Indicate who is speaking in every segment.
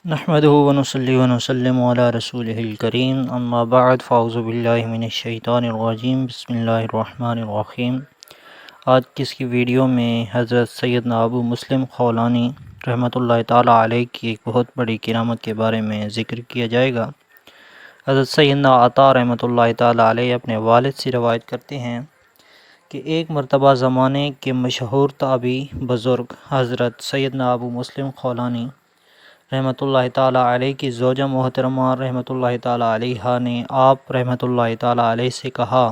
Speaker 1: نحمده ونصلي ونسلم على رسوله الكريم اما بعد فاعوذ باللہ من الشیطان الرجیم بسم اللہ الرحمن الرحیم۔ آج کی اس کی ویڈیو میں حضرت سیدنا ابو مسلم خولانی رحمۃ اللہ تعالیٰ علیہ کی ایک بہت بڑی کرامت کے بارے میں ذکر کیا جائے گا۔ حضرت سیدنا عطا رحمۃ اللہ تعالیٰ علیہ اپنے والد سے روایت کرتے ہیں کہ ایک مرتبہ زمانے کے مشہور تابعی بزرگ حضرت سیدنا ابو مسلم خولانی رحمۃ اللہ تعالیٰ علیہ کی زوجہ محترمہ رحمۃ اللہ تعالیٰ علیہ نے آپ رحمۃ اللہ تعالیٰ علیہ سے کہا،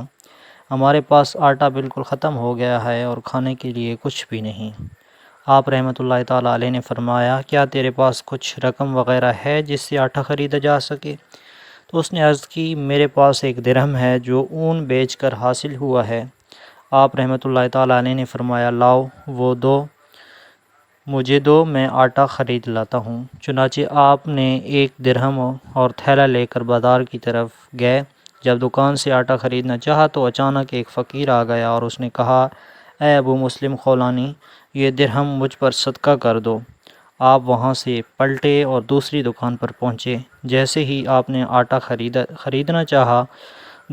Speaker 1: ہمارے پاس آٹا بالکل ختم ہو گیا ہے اور کھانے کے لیے کچھ بھی نہیں۔ آپ رحمۃ اللہ تعالیٰ علیہ نے فرمایا، کیا تیرے پاس کچھ رقم وغیرہ ہے جس سے آٹا خریدا جا سکے؟ تو اس نے عرض کی، میرے پاس ایک درہم ہے جو اون بیچ کر حاصل ہوا ہے۔ آپ رحمۃ اللہ تعالیٰ علیہ نے فرمایا، لاؤ وہ مجھے دو، میں آٹا خرید لاتا ہوں۔ چنانچہ آپ نے ایک درہم اور تھیلا لے کر بازار کی طرف گئے۔ جب دکان سے آٹا خریدنا چاہا تو اچانک ایک فقیر آ گیا اور اس نے کہا، اے ابو مسلم خولانی، یہ درہم مجھ پر صدقہ کر دو۔ آپ وہاں سے پلٹے اور دوسری دکان پر پہنچے۔ جیسے ہی آپ نے آٹا خریدنا چاہا،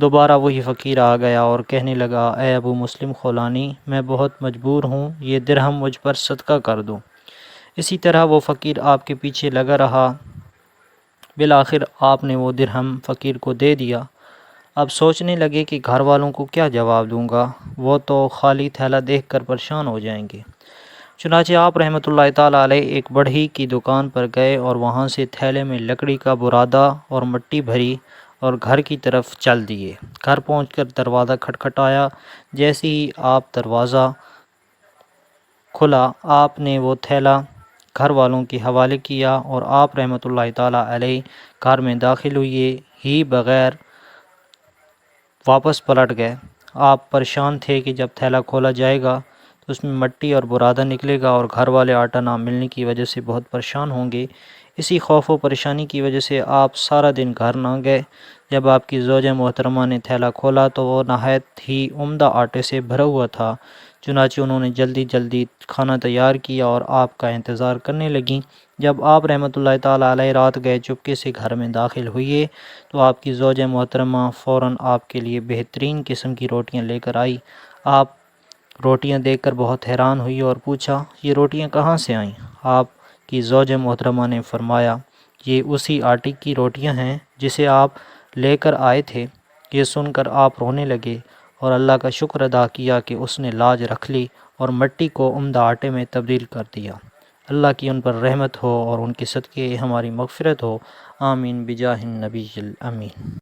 Speaker 1: دوبارہ وہی فقیر آ گیا اور کہنے لگا، اے ابو مسلم خولانی، میں بہت مجبور ہوں، یہ درہم مجھ پر صدقہ کر دو۔ اسی طرح وہ فقیر آپ کے پیچھے لگا رہا۔ بالآخر آپ نے وہ درہم فقیر کو دے دیا۔ اب سوچنے لگے کہ گھر والوں کو کیا جواب دوں گا، وہ تو خالی تھیلا دیکھ کر پریشان ہو جائیں گے۔ چنانچہ آپ رحمۃ اللہ تعالیٰ علیہ ایک بڑھئی کی دکان پر گئے اور وہاں سے تھیلے میں لکڑی کا برادہ اور مٹی بھری اور گھر کی طرف چل دیے۔ گھر پہنچ کر دروازہ کھٹکھٹایا۔ جیسے ہی آپ دروازہ کھلا، آپ نے وہ تھیلا گھر والوں کے حوالے کیا اور آپ رحمۃ اللہ تعالیٰ علیہ گھر میں داخل ہوئے ہی بغیر واپس پلٹ گئے۔ آپ پریشان تھے کہ جب تھیلا کھولا جائے گا تو اس میں مٹی اور برادہ نکلے گا اور گھر والے آٹا نہ ملنے کی وجہ سے بہت پریشان ہوں گے۔ اسی خوف و پریشانی کی وجہ سے آپ سارا دن گھر نہ گئے۔ جب آپ کی زوجہ محترمہ نے تھیلا کھولا تو وہ نہایت ہی عمدہ آٹے سے بھرا ہوا تھا۔ چنانچہ انہوں نے جلدی کھانا تیار کیا اور آپ کا انتظار کرنے لگیں۔ جب آپ رحمۃ اللہ تعالیٰ علیہ رات گئے چپکے سے گھر میں داخل ہوئے تو آپ کی زوجہ محترمہ فوراً آپ کے لیے بہترین قسم کی روٹیاں لے کر آئی۔ آپ روٹیاں دیکھ کر بہت حیران ہوئی اور پوچھا، یہ روٹیاں کہاں سے آئیں؟ آپ کی زوجہ محترمہ نے فرمایا، یہ اسی آٹے کی روٹیاں ہیں جسے آپ لے کر آئے تھے۔ یہ سن کر آپ رونے لگے اور اللہ کا شکر ادا کیا کہ اس نے لاج رکھ لی اور مٹی کو عمدہ آٹے میں تبدیل کر دیا۔ اللہ کی ان پر رحمت ہو اور ان کے صدقے ہماری مغفرت ہو، آمین بجاہ النبی الامین۔